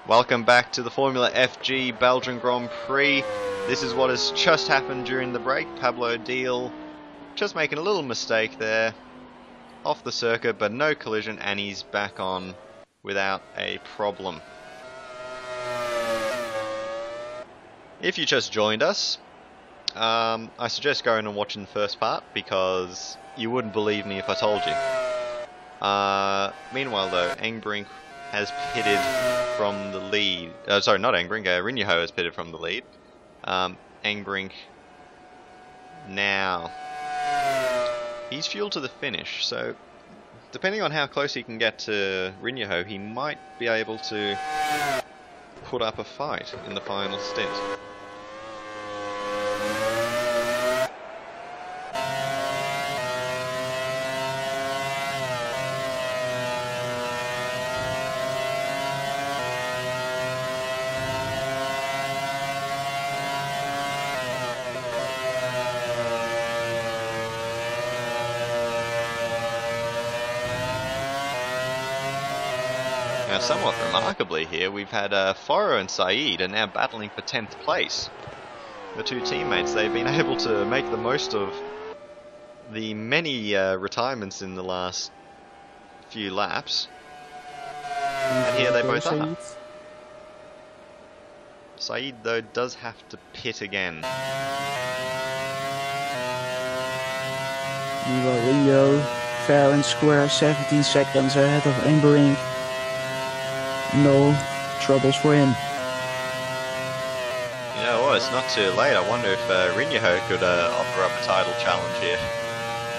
Welcome back to the Formula FG Belgian Grand Prix. This is what has just happened during the break. Pablo Deal just making a little mistake there. Off the circuit, but no collision, and he's back on without a problem. If you just joined us, I suggest going and watching the first part because you wouldn't believe me if I told you. Meanwhile though, Engbrink has pitted from the lead. Sorry, not Engbrink, Rinjaho has pitted from the lead. Engbrink now, he's fuel to the finish, so depending on how close he can get to Rinjaho, he might be able to put up a fight in the final stint. Now, somewhat remarkably here, we've had Foro and Saeed are now battling for 10th place. The two teammates, they've been able to make the most of the many retirements in the last few laps. And here they both are. Saeed, though, does have to pit again. Meanwhile, Ringo, fair and square, 17 seconds ahead of Engbrink. No troubles for him. You know what, it's not too late. I wonder if Rinjaho could offer up a title challenge here.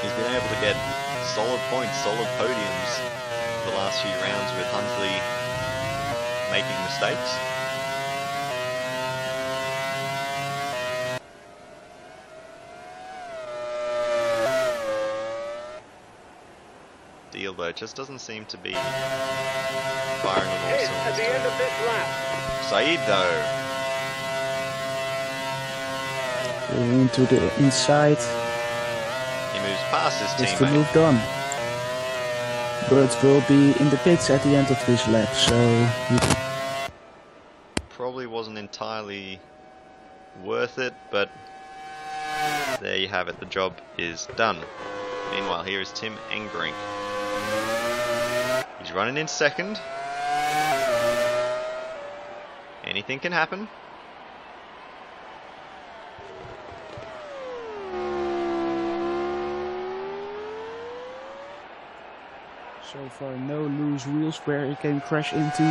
He's been able to get solid points, solid podiums the last few rounds with Huntley making mistakes. Deal though just doesn't seem to be firing on all cylinders. At the end of this lap. Saeed though, Going into the inside. he moves past his Just to teammate. move on. But will be in the pits at the end of this lap, so Probably wasn't entirely worth it, but there you have it, the job is done. Meanwhile, here is Tim Engbrink. He's running in second. Anything can happen. so far no loose wheels where he can crash into.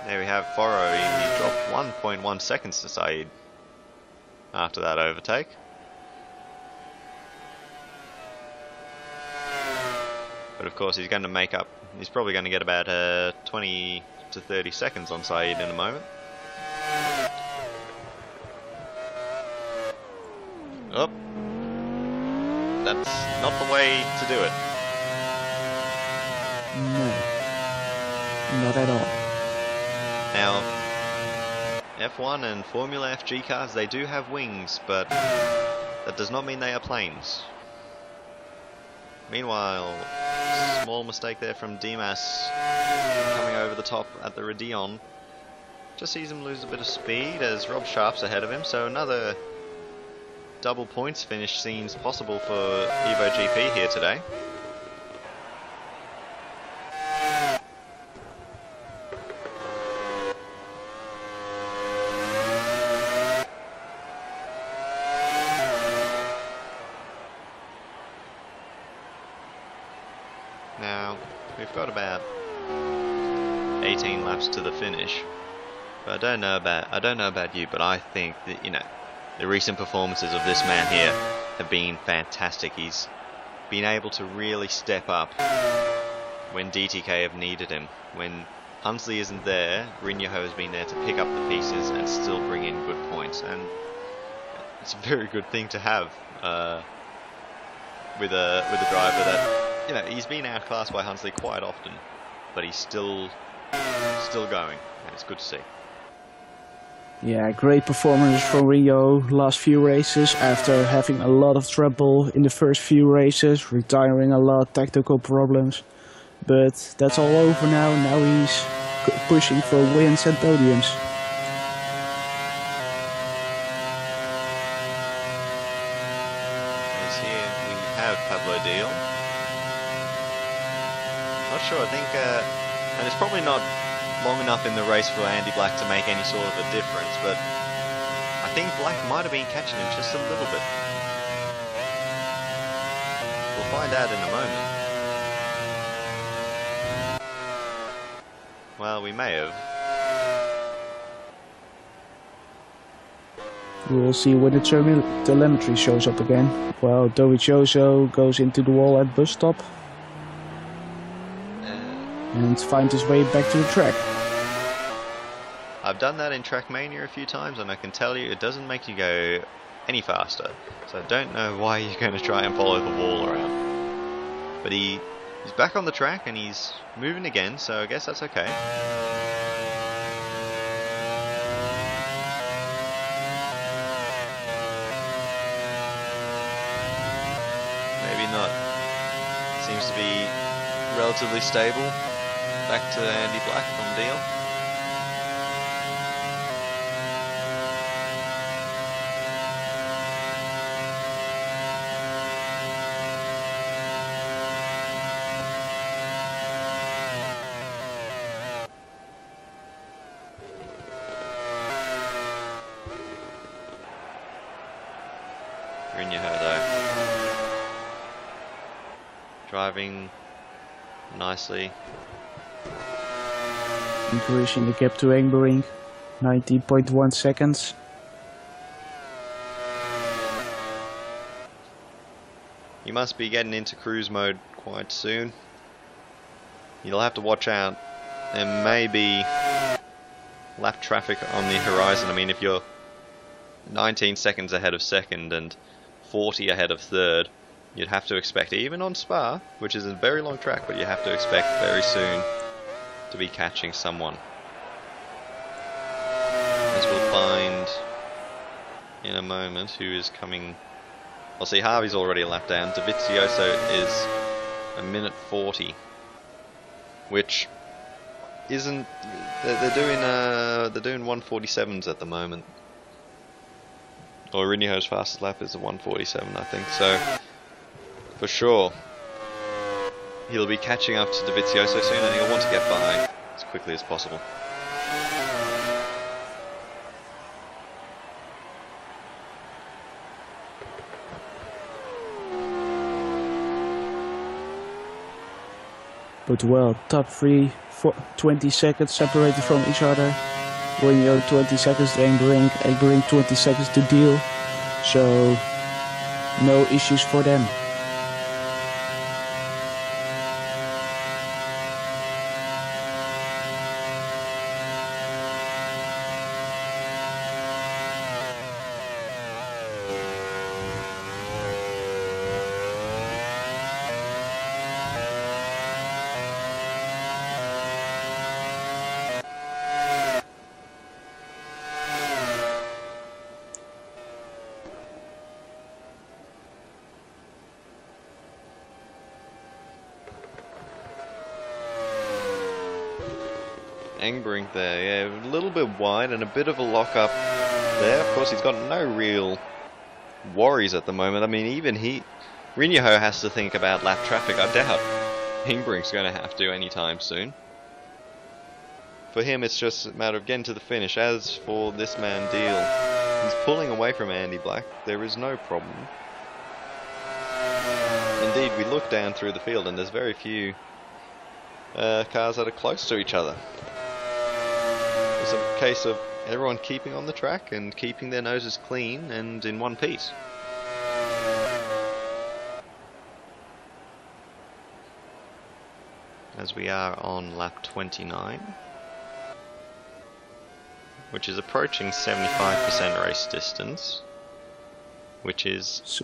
There we have Foro. He dropped 1.1 seconds to Saeed after that overtake. But of course he's going to make up. He's probably going to get about 20 to 30 seconds on Saeed in a moment. Oh, that's not the way to do it. No, not at all. Now, F1 and Formula FG cars, they do have wings, but that does not mean they are planes. Meanwhile, small mistake there from Dimas coming over the top at the Radeon. Just sees him lose a bit of speed as Rob Sharp's ahead of him, so another double points finish seems possible for Evo GP here today. Now, we've got about 18 laps to the finish, but I don't know about you, but I think that, you know, the recent performances of this man here have been fantastic. He's been able to really step up when DTK have needed him. When Huntley isn't there, Rinjaho has been there to pick up the pieces and still bring in good points, and it's a very good thing to have with a driver that, you know, he's been outclassed by Huntley quite often, but he's still going, and it's good to see. Yeah, great performance from Rio last few races after having a lot of trouble in the first few races, retiring a lot, tactical problems. But that's all over now. Now he's pushing for wins and podiums. As here we have Pablo Deal. Not sure, I think, and it's probably not long enough in the race for Andy Black to make any sort of a difference, but I think Black might have been catching him just a little bit. We'll find out in a moment. Well, we may have. We'll see when the telemetry shows up again. Well, Dovizioso goes into the wall at bus stop and finds his way back to the track. I've done that in Trackmania a few times, and I can tell you it doesn't make you go any faster. So I don't know why you're going to try and follow the wall around. But he's back on the track and he's moving again, so I guess that's okay. Maybe not. Seems to be relatively stable. Back to Andy Black from Deal. Driving nicely. Increasing the gap to Engberink, 19.1 seconds. You must be getting into cruise mode quite soon. You'll have to watch out. There may be lap traffic on the horizon. I mean, if you're 19 seconds ahead of second and 40 ahead of third, you'd have to expect, even on Spa, which is a very long track, but you have to expect very soon to be catching someone. As we'll find in a moment who is coming. Well, see, Harvey's already a lap down. Dovizioso is a minute 40, which isn't. They're doing 147s at the moment. Or Rinjo's fastest lap is a 147, I think. So for sure, he'll be catching up to Dovizioso soon, and he'll want to get by as quickly as possible. But well, top three, 20 seconds separated from each other. Rinjo 20 seconds to Engberink 20 seconds to Deal. So no issues for them. Engberink there, yeah, a little bit wide and a bit of a lock-up there. Of course, he's got no real worries at the moment. I mean, even Rinjo has to think about lap traffic. I doubt Engbrink's going to have to anytime soon. For him, it's just a matter of getting to the finish. As for this man Deal, he's pulling away from Andy Black. There is no problem. Indeed, we look down through the field and there's very few cars that are close to each other. It's a case of everyone keeping on the track and keeping their noses clean and in one piece. As we are on lap 29, which is approaching 75% race distance, which is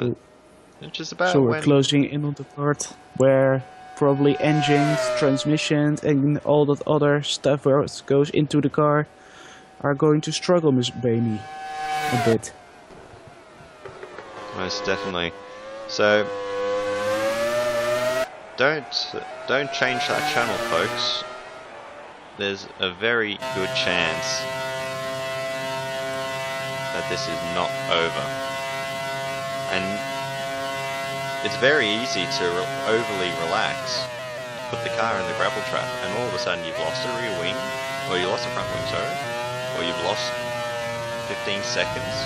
about. So we're closing in on the part where probably engines, transmission, and all that other stuff where it goes into the car are going to struggle, maybe a bit. Most definitely. So don't change that channel, folks. There's a very good chance that this is not over. And it's very easy to overly relax, put the car in the gravel trap, and all of a sudden you've lost a rear wing, or you lost a front wing, sorry, or you've lost 15 seconds.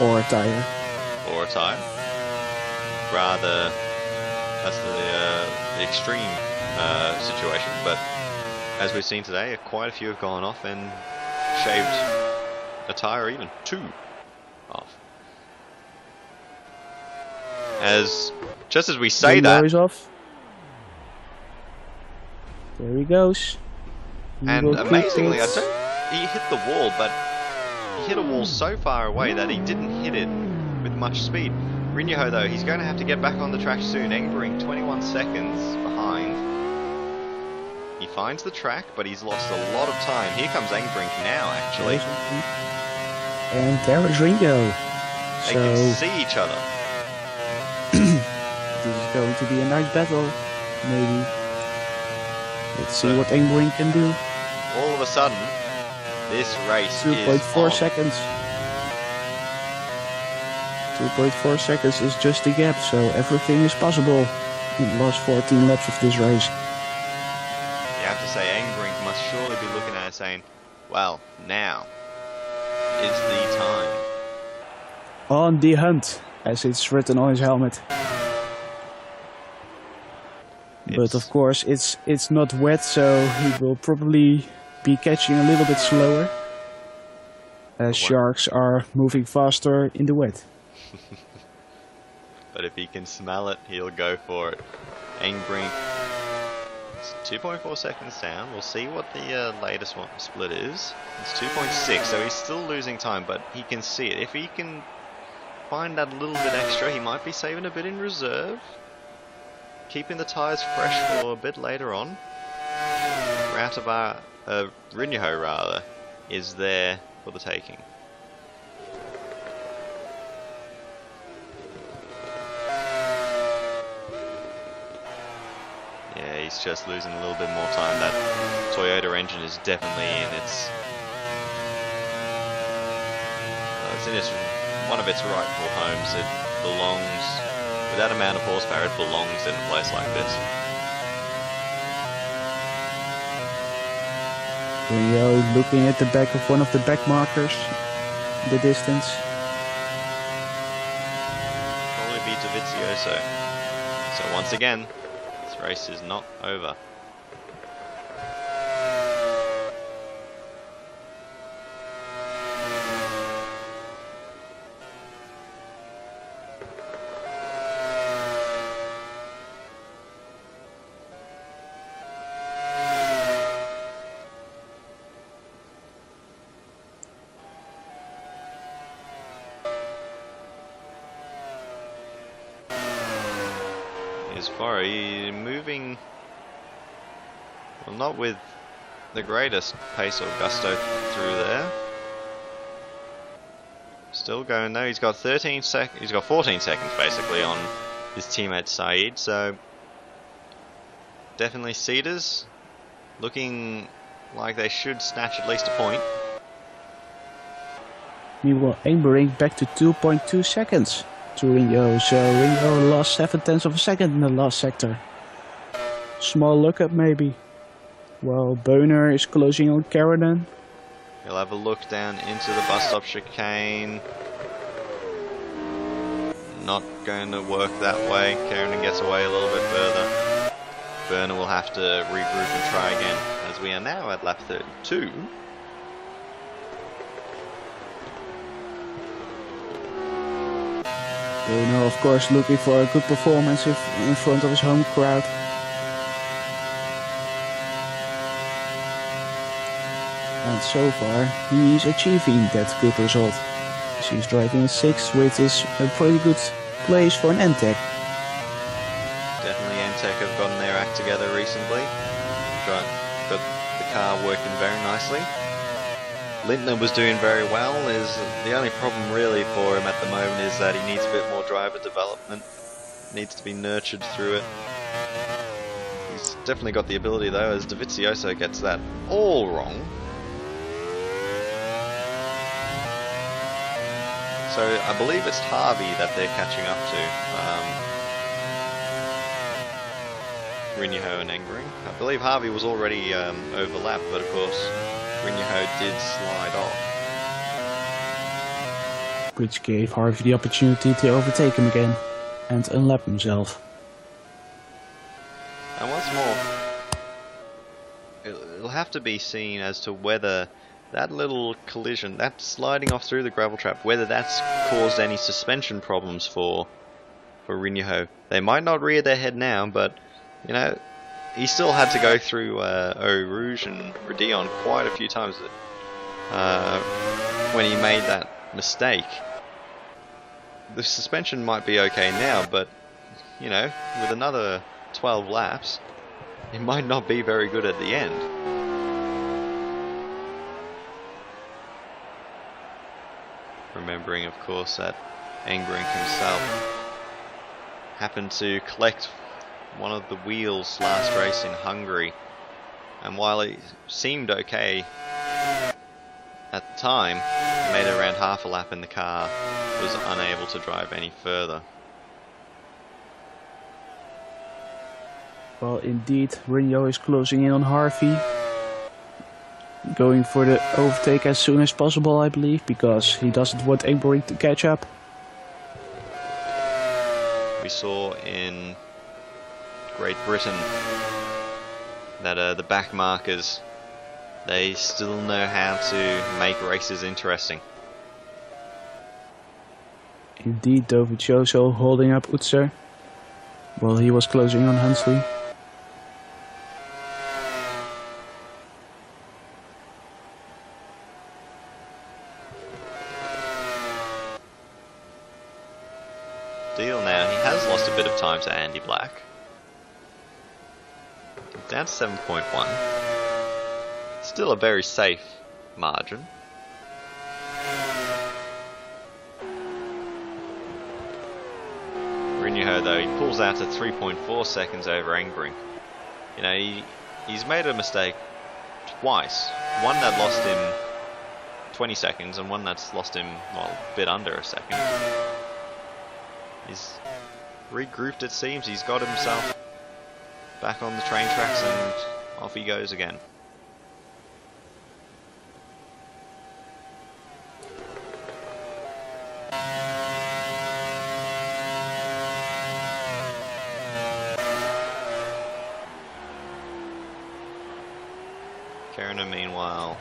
Or a tire. Or a tire. Rather, that's the extreme situation, but as we've seen today, quite a few have gone off and shaved a tire, even two, off. Just as we say that, off. There he goes. And amazingly, he hit the wall, but he hit a wall so far away that he didn't hit it with much speed. Rinjoho, though, he's going to have to get back on the track soon. Engbrink 21 seconds behind. He finds the track, but he's lost a lot of time. Here comes Engbrink now, actually. And there is Rinjo. They can see each other. This is going to be a nice battle, maybe. Let's see what Engbrink can do. All of a sudden, this race is 2.4 seconds. 2.4 seconds is just a gap, so everything is possible in the last 14 laps of this race. You have to say, Engbrink must surely be looking at it saying, well, now is the time. On the hunt, as it's written on his helmet. But of course, it's not wet, so he will probably be catching a little bit slower, as sharks are moving faster in the wet. But if he can smell it, he'll go for it. Engbrink, 2.4 seconds down. We'll see what the latest one split is. It's 2.6, so he's still losing time, but he can see it. If he can find that little bit extra, he might be saving a bit in reserve, keeping the tyres fresh for a bit later on. Rinjoho rather, is there for the taking. Yeah, he's just losing a little bit more time. That Toyota engine is definitely in its one of its rightful homes. It belongs, with that amount of horsepower, it belongs in a place like this. Rinjo looking at the back of one of the back markers in the distance. Probably be Dovizioso. So once again, this race is not over. Moving, well, not with the greatest pace or gusto through there. Still going though. He's got 13 seconds. He's got 14 seconds basically on his teammate Saeed. So definitely Cedars looking like they should snatch at least a point. Meanwhile, Engbrink back to 2.2 seconds to Rinjo. So Rinjo lost 0.7 of a second in the last sector. Small lookup maybe. While Boner is closing on Karanen. He'll have a look down into the bus stop chicane. Not going to work that way. Karanen gets away a little bit further. Burner will have to regroup and try again, as we are now at lap 32. Boner, of course, looking for a good performance in front of his home crowd. And so far, he is achieving that good result. He's driving in 6th, which is a pretty good place for an NTEC. Definitely NTEC have gotten their act together recently. Got the car working very nicely. Lintner was doing very well. The only problem really for him at the moment is that he needs a bit more driver development. Needs to be nurtured through it. He's definitely got the ability though, as Dovizioso gets that all wrong. So I believe it's Harvey that they're catching up to. Rinjaho and Engering. I believe Harvey was already overlapped, but of course Rinjaho did slide off. Which gave Harvey the opportunity to overtake him again and unlap himself. And once more, it'll have to be seen as to whether that little collision, that sliding off through the gravel trap, whether that's caused any suspension problems for Rinjaho. They might not rear their head now, but you know, he still had to go through Eau Rouge and Rodillon quite a few times when he made that mistake. The suspension might be okay now, but you know, with another 12 laps, it might not be very good at the end. Remembering, of course, that Engering himself happened to collect one of the wheels last race in Hungary, and while it seemed okay at the time, he made it around half a lap in the car, was unable to drive any further. Well, indeed, Rinjaho is closing in on Harvey. Going for the overtake as soon as possible, I believe, because he doesn't want Engering to catch up. We saw in Great Britain that the back markers, they still know how to make races interesting. Indeed, Dovizioso holding up Utser while he was closing on Hunsley. Deal now, he has lost a bit of time to Andy Black. Down to 7.1. Still a very safe margin. Rinjaho though, he pulls out to 3.4 seconds over Engering. You know, he's made a mistake twice. One that lost him 20 seconds and one that's lost him, well, a bit under a second. He's regrouped, it seems. He's got himself back on the train tracks and off he goes again. Kerner, meanwhile,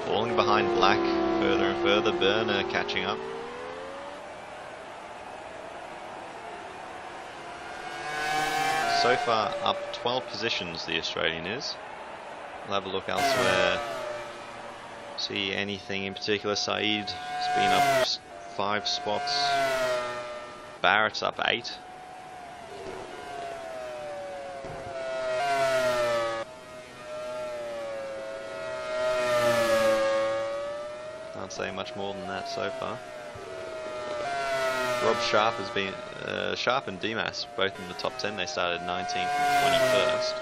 falling behind Black further and further. Berner catching up. So far up 12 positions, the Australian is. We'll have a look elsewhere. See anything in particular. Saeed has been up 5 spots. Barrett's up 8. Can't say much more than that so far. Rob Sharp has been, Sharp and Dimas both in the top 10. They started 19th and 21st.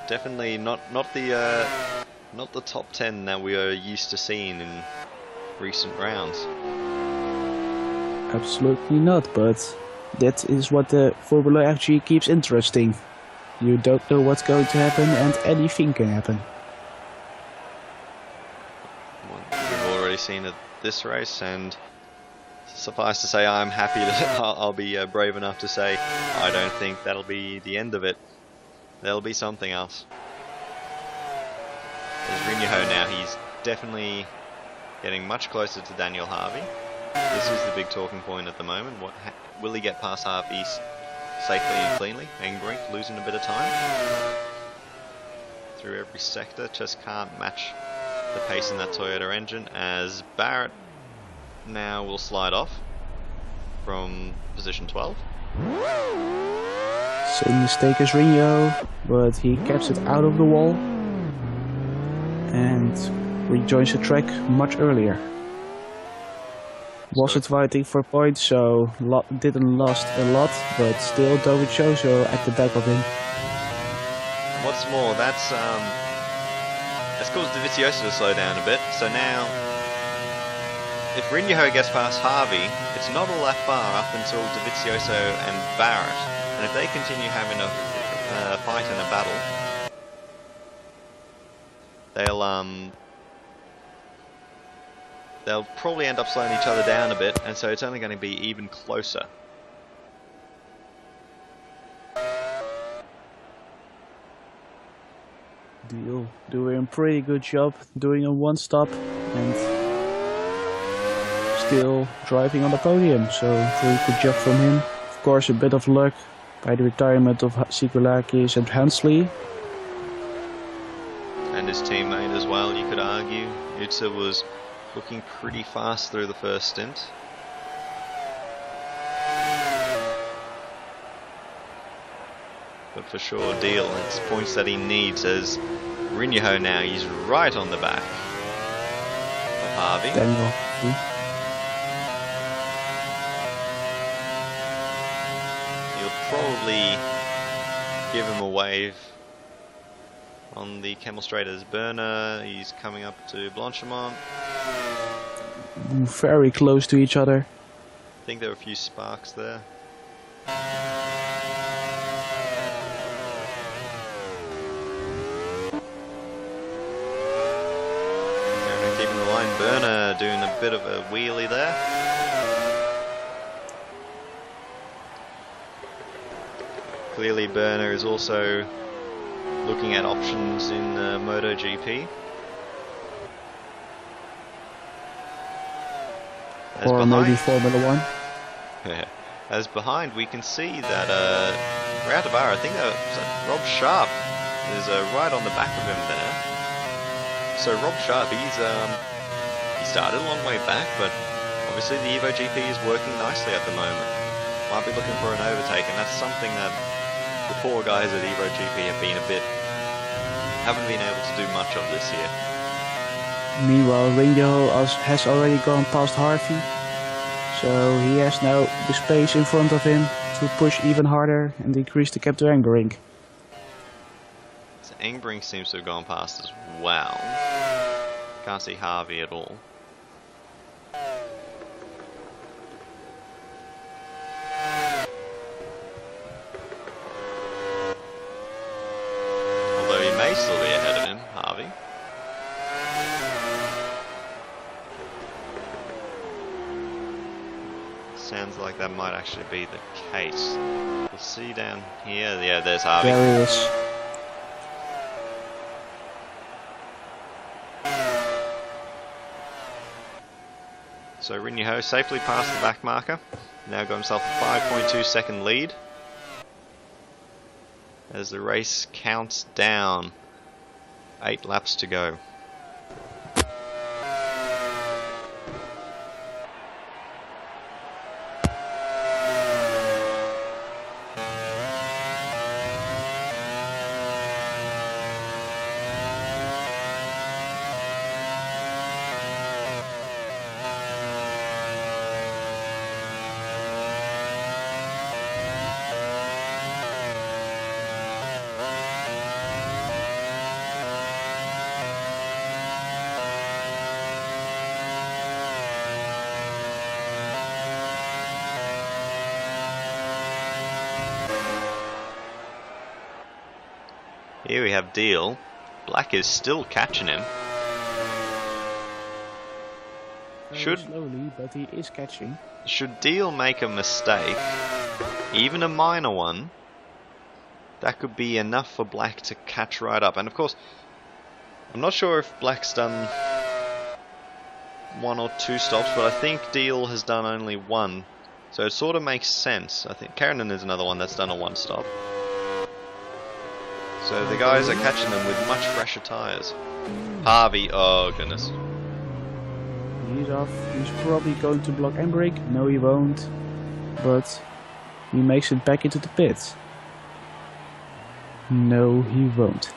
Definitely not the top 10 that we are used to seeing in recent rounds. Absolutely not, but that is what the Formula FG keeps interesting. You don't know what's going to happen and anything can happen. We've already seen it this race, and suffice to say, I'm happy that I'll be brave enough to say I don't think that'll be the end of it. There'll be something else. There's Rinjaho now. He's definitely getting much closer to Daniel Harvey. This is the big talking point at the moment. Will he get past Harvey safely and cleanly? Engering losing a bit of time through every sector, just can't match the pace in that Toyota engine, as Barrett now will slide off from position 12. Same mistake as Ringo, but he kept it out of the wall and rejoins the track much earlier. Wasn't fighting for points, so didn't lost a lot, but still Dovizioso at the back of him. What's more, that's caused Dovizioso to slow down a bit. So now, if Rinho gets past Harvey, it's not all that far up until Dovizioso and Barrett. And if they continue having a fight and a battle, they'll probably end up slowing each other down a bit, and so it's only going to be even closer. Deal doing a pretty good job, doing a one stop and still driving on the podium, so pretty good job from him. Of course, a bit of luck by the retirement of Sikulakis and Hensley. And his teammate as well, you could argue. Utsa was looking pretty fast through the first stint. But for sure, Deal, it's points that he needs as Rinho now, he's right on the back of Harvey. Daniel. He'll probably give him a wave on the Camel Straight as Berner. He's coming up to Blanchimont. Very close to each other. I think there were a few sparks there. Keeping the line, Berner doing a bit of a wheelie there. Clearly Berner is also looking at options in MotoGP. Or maybe Formula 1. As behind we can see that Routabara, I think that was Rob Sharp is right on the back of him there. So Rob Sharp, he started a long way back, but obviously the Evo GP is working nicely at the moment. Might be looking for an overtake, and that's something that the poor guys at Evo GP haven't been able to do much of this year. Meanwhile, Ringo has already gone past Harvey, so he has now the space in front of him to push even harder and decrease the gap to Engbrink. So Engbrink seems to have gone past as well. Can't see Harvey at all. Although he may still be ahead of him, Harvey. Sounds like that might actually be the case. We'll see down here. Yeah, there's Harvey. There he is. So Rinho safely past the back marker. Now got himself a 5.2 second lead. As the race counts down. 8 laps to go. Here we have Deal. Black is still catching him. Very slowly, but he is catching. Should Deal make a mistake, even a minor one, that could be enough for Black to catch right up. And of course, I'm not sure if Black's done 1 or 2 stops, but I think Deal has done only 1. So it sort of makes sense. I think Karanen is another one that's done a 1 stop. So the guys are catching them with much fresher tyres. Harvey, oh goodness. He's off. He's probably going to block Engbrink. No, he won't. But he makes it back into the pits. No, he won't.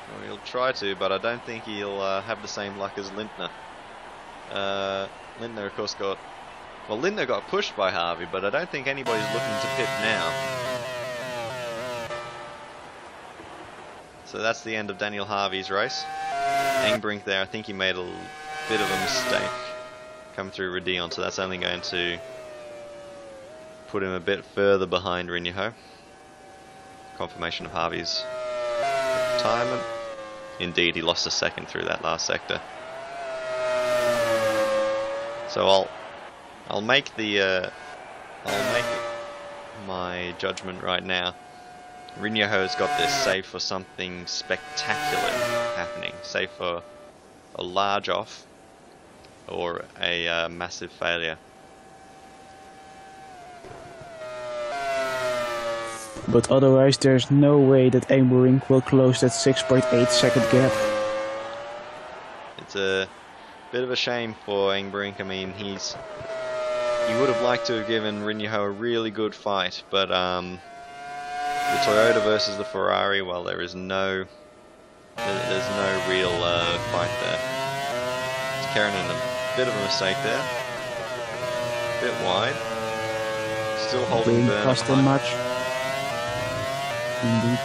Well, he'll try to, but I don't think he'll have the same luck as Lindner. Lindner, of course, Lindner got pushed by Harvey, but I don't think anybody's looking to pit now. So that's the end of Daniel Harvey's race. Engbrink there, I think he made a bit of a mistake coming through Radion, so that's only going to put him a bit further behind Rinjaho. Confirmation of Harvey's retirement. Indeed, he lost a second through that last sector. So I'll make my judgment right now. Rinjaho's got this, save for something spectacular happening, save for a large off or a massive failure. But otherwise there's no way that Engbrink will close that 6.8 second gap. It's a bit of a shame for Engbrink. I mean, he would have liked to have given Rinjaho a really good fight, but the Toyota versus the Ferrari, well, there's no real fight there. It's Keranen, a bit of a mistake there. A bit wide. Still holding Didn't Berner cost him much. Indeed.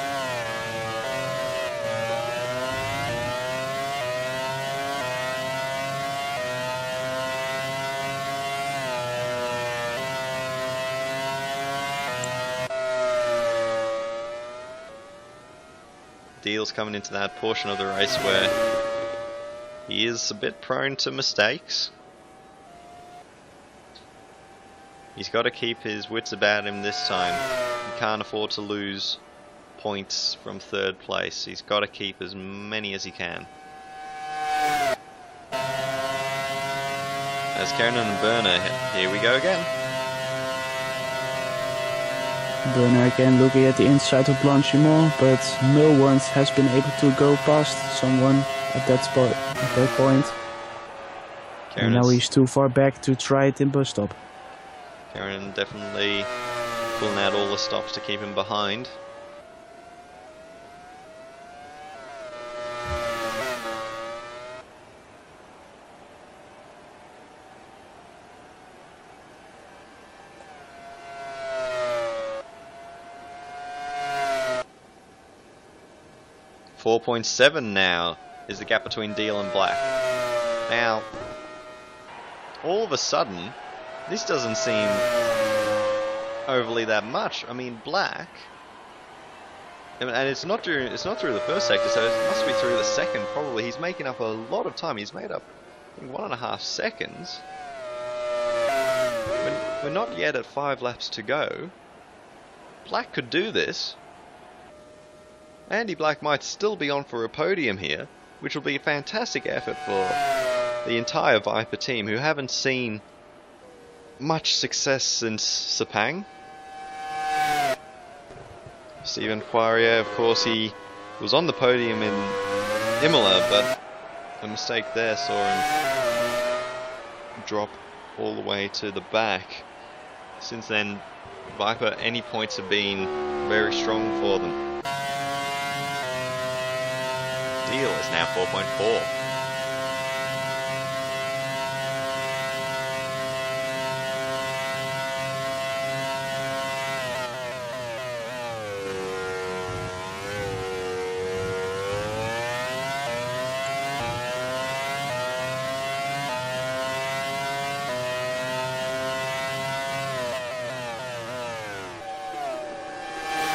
Deal's coming into that portion of the race where he is a bit prone to mistakes. He's got to keep his wits about him this time. He can't afford to lose points from third place. He's got to keep as many as he can. As Keranen and Berner, here we go again. Berner again looking at the inside of Blanchimont, but no one has been able to go past someone at that spot, at that point. And now he's too far back to try it in bus stop. Keranen definitely pulling out all the stops to keep him behind. .7 now is the gap between Deal and Black. Now, all of a sudden, this doesn't seem overly that much. I mean, Black, and it's not through the first sector, so it must be through the second. Probably he's making up a lot of time. He's made up, I think, 1.5 seconds. We're not yet at 5 laps to go. Black could do this. Andy Black might still be on for a podium here, which will be a fantastic effort for the entire Viper team, who haven't seen much success since Sepang. Stephen Poirier, of course, he was on the podium in Imola, but a mistake there saw him drop all the way to the back. Since then, Viper, any points have been very strong for them. Deal is now 4.4.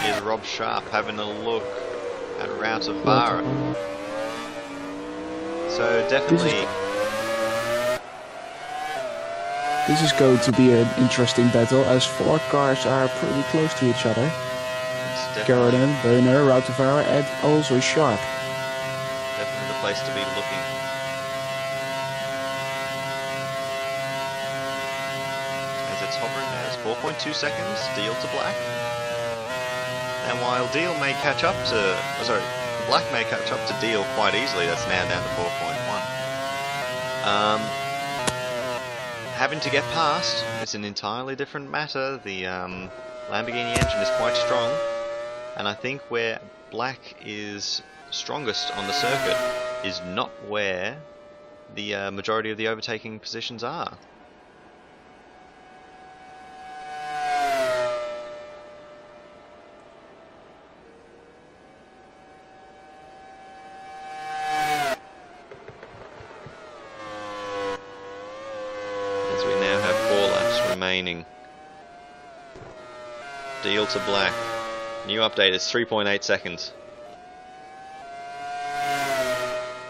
Here's Rob Sharp having a look at Route of Barra. So definitely, this is going to be an interesting battle, as 4 cars are pretty close to each other. Keranen, Berner, Routevara, and also Sharp. Definitely the place to be looking. As it's hovering now, it's 4.2 seconds, Deal to Black. And while Deal may catch up to, Black may catch up to Deal quite easily, that's now down to 4.1. having to get past. It's an entirely different matter. The Lamborghini engine is quite strong, and I think where black is strongest on the circuit is not where the majority of the overtaking positions are. As we now have 4 laps remaining. Deal to black. New update is 3.8 seconds.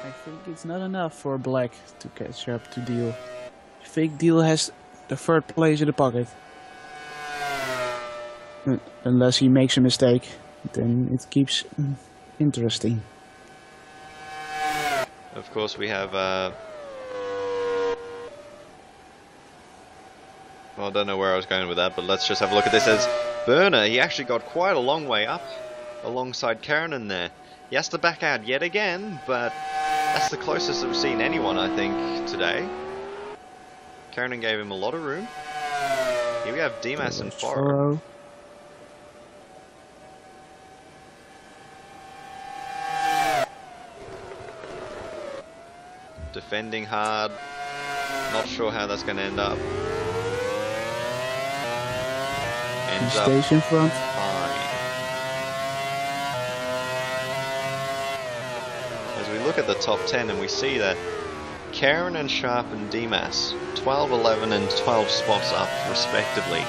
I think it's not enough for black to catch up to Deal. I think Deal has the 3rd place in the pocket. Unless he makes a mistake, then it keeps interesting. Of course we have well, I don't know where I was going with that, but let's just have a look at this. As Burner, he actually got quite a long way up alongside Keranen there. He has to back out yet again, but that's the closest that we've seen anyone, I think, today. Keranen gave him a lot of room. Here we have Dimas and Foro. Defending hard. Not sure how that's going to end up. Ends up Station front. fine. As we look at the top 10 and we see that Karen and Sharp and Dimas, 12, 11 and 12 spots up respectively.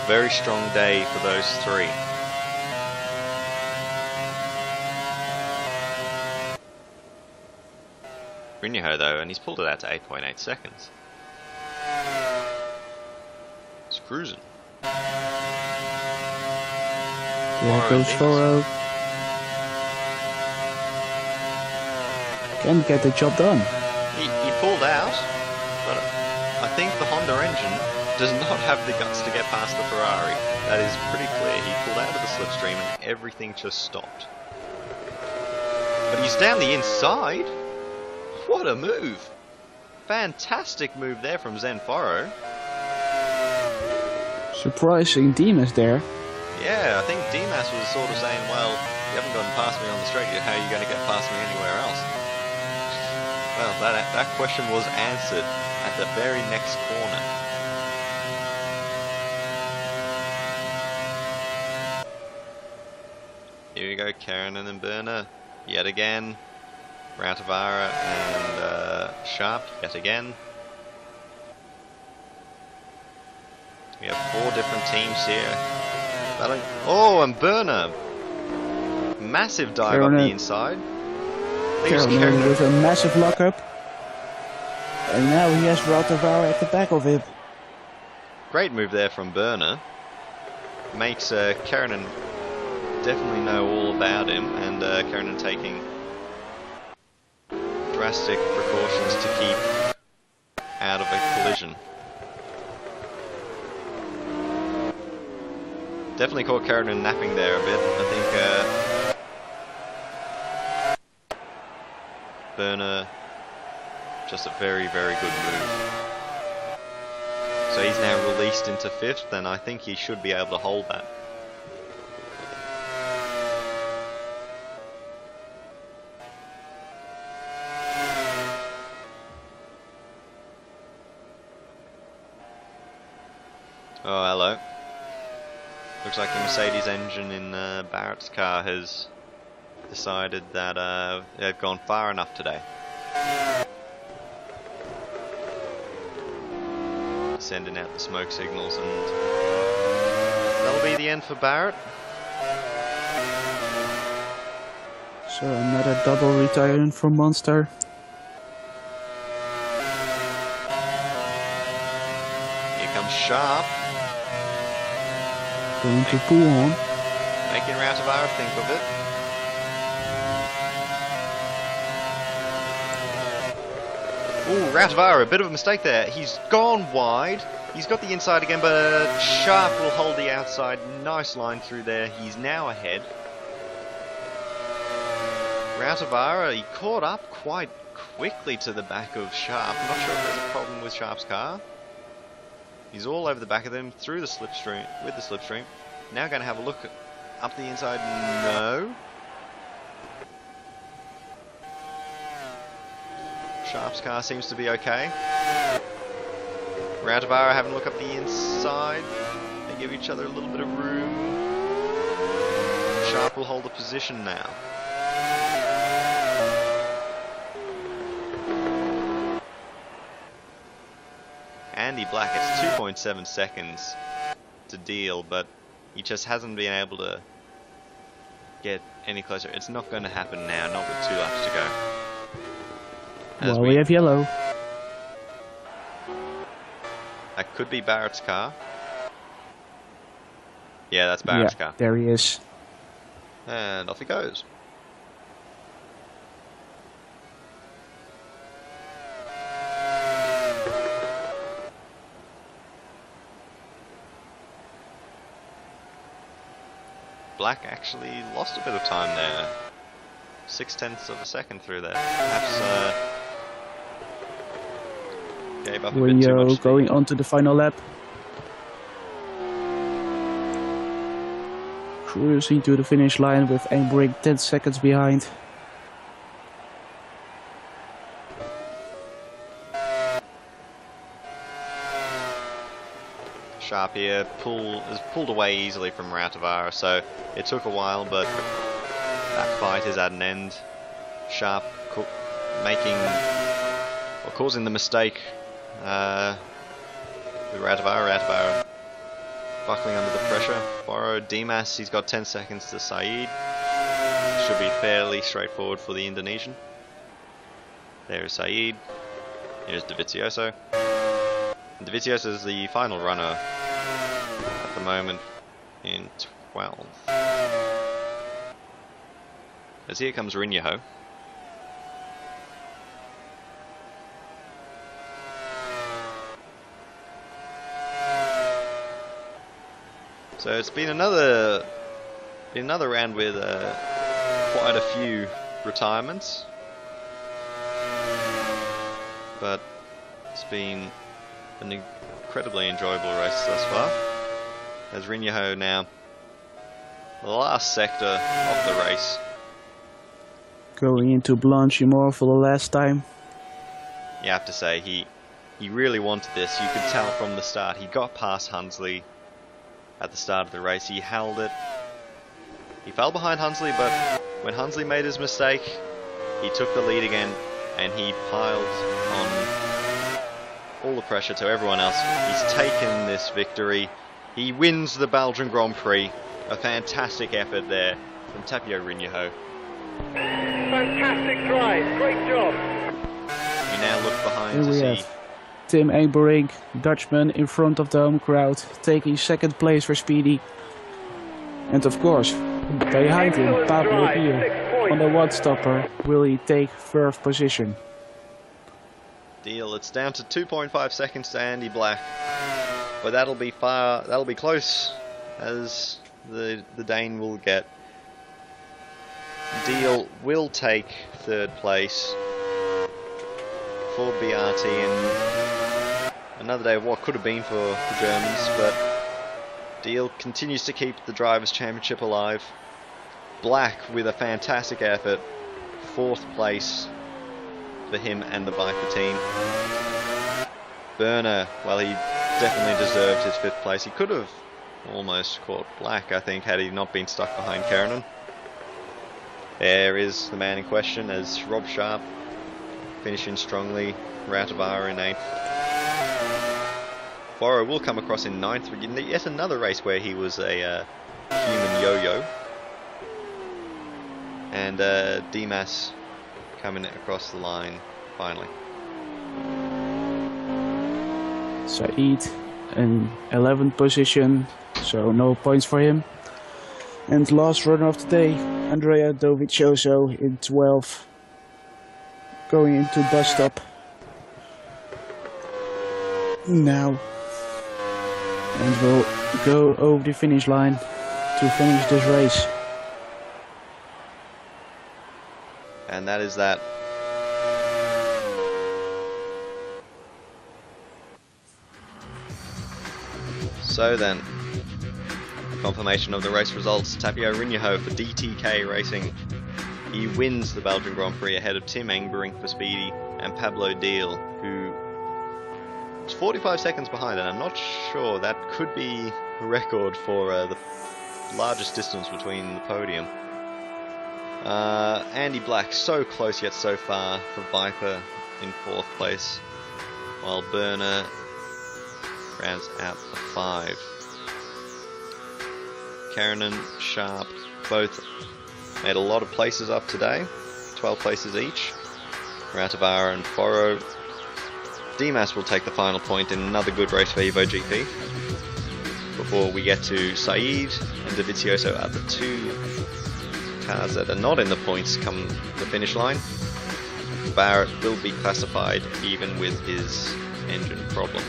Very strong day for those 3. Rinho though, and he's pulled it out to 8.8 seconds. It's cruising. There goes Foro. Can get the job done. He pulled out, but I think the Honda engine does not have the guts to get past the Ferrari. That is pretty clear. He pulled out of the slipstream and everything just stopped. But he's down the inside. What a move! Fantastic move there from Zenforo. Surprising Dimas there. Yeah, I think Dimas was sort of saying, well, you haven't gotten past me on the straight yet, how are you going to get past me anywhere else? Well, that question was answered at the very next corner. Here we go, Karen and then Burner, yet again. Rautavara and Sharp, yet again. We have 4 different teams here. Oh, and Burner! Massive dive up the inside. Keranen with a massive lockup. And now he has Rautavara at the back of him. Great move there from Burner. Makes Keranen definitely know all about him, and Keranen taking drastic precautions to keep out of a collision. Definitely caught Keranen napping there a bit. I think Burner, just a very, very good move. So he's now released into 5th, and I think he should be able to hold that. Oh, hello. Looks like the Mercedes engine in Barrett's car has decided that they've gone far enough today. Sending out the smoke signals, and that'll be the end for Barrett. So another double retirement from Monster. Here comes Sharp. Going to pull on. Making Rautavara think of it. Ooh, Rautavara, a bit of a mistake there. He's gone wide. He's got the inside again, but Sharp will hold the outside. Nice line through there. He's now ahead. Rautavara, he caught up quite quickly to the back of Sharp. I'm not sure if there's a problem with Sharp's car. He's all over the back of them, through the slipstream, with the slipstream. Now going to have a look up the inside. No. Sharp's car seems to be okay. Routavara having a look up the inside. They give each other a little bit of room. Sharp will hold the position now. Andy Black, it's 2.7 seconds to deal, but he just hasn't been able to get any closer. It's not going to happen now, not with 2 laps to go. Well, we have yellow. That could be Barrett's car. Yeah, that's Barrett's car. There he is. And off he goes. Black actually lost a bit of time there. 0.6 of a second through there. Perhaps gave up a bit too much. Going on to the final lap. Cruising to the finish line with Engbring 10 seconds behind. Sharp here is pulled away easily from Routavara, so it took a while, but that fight is at an end. Sharp causing the mistake with Routavara buckling under the pressure. Borrowed Dimas, he's got 10 seconds to Saeed. Should be fairly straightforward for the Indonesian. There's Saeed. Here's Dovizioso. Dovizioso is the final runner at the moment in 12th. As here comes Rinyaho. So it's been another round with quite a few retirements, but it's been an incredibly enjoyable race thus far. As Rinyaho now, the last sector of the race. Going into Blanchimore for the last time. You have to say, he really wanted this. You could tell from the start. He got past Hunsley at the start of the race. He held it. He fell behind Hunsley, but when Hunsley made his mistake, he took the lead again, and he piled on all the pressure to everyone else. He's taken this victory. He wins the Belgian Grand Prix. A fantastic effort there from Tapio Rinyaho. Fantastic drive, great job. We now look behind to see Tim Engbring, Dutchman, in front of the home crowd, taking second place for Speedy. And of course, behind him, Pablo Deal on the one-stopper. Will he take third position? Deal, it's down to 2.5 seconds to Andy Black, but that'll be close as the Dane will get. Deal will take third place for BRT and another day of what could have been for the Germans, but Deal continues to keep the Drivers' Championship alive. Black with a fantastic effort, fourth place for him and the Viper team. Berner, well, he definitely deserved his fifth place. He could have almost caught Black, I think, had he not been stuck behind Keranen. There is the man in question as Rob Sharp finishing strongly, Routavara in 8th. Borrow will come across in 9th, yet another race where he was a human yo-yo. And Dimas coming across the line finally. Saeed in 11th position, so no points for him. And last runner of the day, Andrea Dovizioso in 12th, going into bus stop now, and will go over the finish line to finish this race. And that is that. So then, confirmation of the race results. Tapio Rinjaho for DTK Racing. He wins the Belgian Grand Prix ahead of Tim Engberink for Speedy and Pablo Deal, who was 45 seconds behind, and I'm not sure that could be a record for the largest distance between the podium. Andy Black so close yet so far for Viper in 4th place, while Burner rounds out the 5. Karen and Sharp both made a lot of places up today, 12 places each. Ratavara and Foro. Dimas will take the final point in another good race for Evo GP. Before we get to Saeed and Dovizioso are the 2 cars that are not in the points come the finish line. Barrett will be classified even with his engine problem.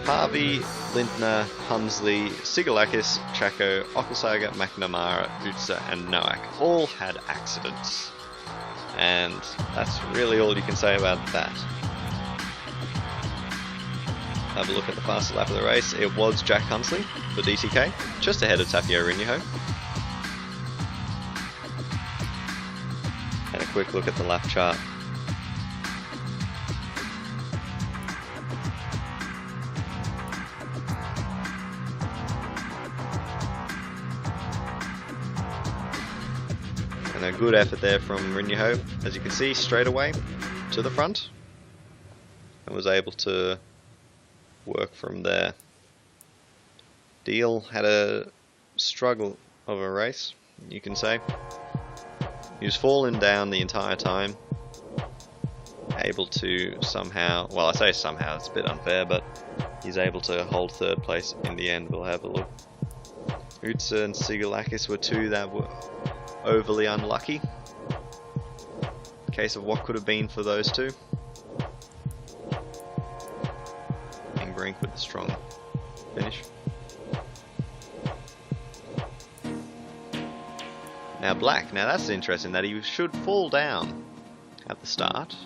Harvey, Lindner, Humsley, Sigalakis, Chaco, Okasaga, McNamara, Utsa and Noack all had accidents. And that's really all you can say about that. Have a look at the fastest lap of the race. It was Jack Humsley for DTK, just ahead of Tapio Rinjaho. And a quick look at the lap chart. And a good effort there from Rinjaho, as you can see, straight away to the front, and was able to work from there. Deal had a struggle of a race, you can say. He was falling down the entire time, able to somehow, well I say somehow, it's a bit unfair, but he's able to hold 3rd place in the end. We'll have a look. Utsa and Sigalakis were 2 that were overly unlucky. Case of what could have been for those 2. Engbrink with a strong finish. Now Black, now that's interesting that he should fall down at the start,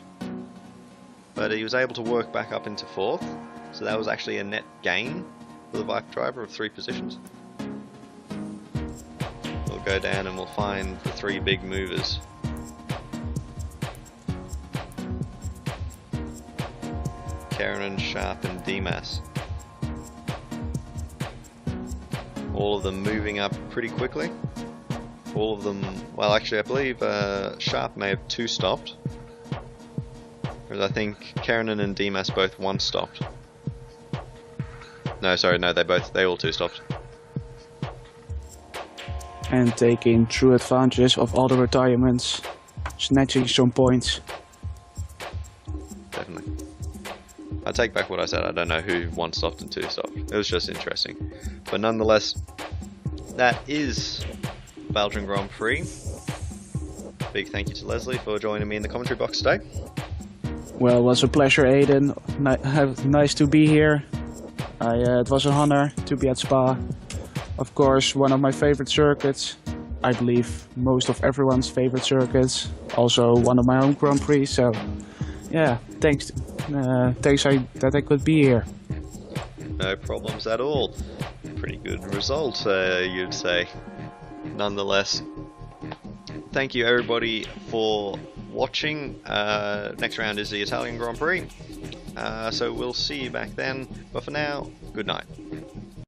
but he was able to work back up into 4th, so that was actually a net gain for the Viper driver of 3 positions. We'll go down and we'll find the 3 big movers. Karen, Sharp and Dimas. All of them moving up pretty quickly. All of them, well actually I believe Sharp may have 2 stopped. Whereas I think Karen and Dimas both 1 stopped. No, sorry, no, they all 2 stopped. And taking true advantage of all the retirements, snatching some points. Definitely. I take back what I said, I don't know who 1 stopped and 2 stopped. It was just interesting. But nonetheless, that is Belgian Grand Prix. Big thank you to Leslie for joining me in the commentary box today. Well, it was a pleasure, Aiden. Nice to be here. It was an honor to be at Spa. Of course, one of my favorite circuits. I believe most of everyone's favorite circuits. Also one of my own Grand Prix. So, yeah, thanks that I could be here. No problems at all. Pretty good result, you'd say. Nonetheless, thank you everybody for watching. Next round is the Italian Grand Prix. So we'll see you back then. But for now, good night.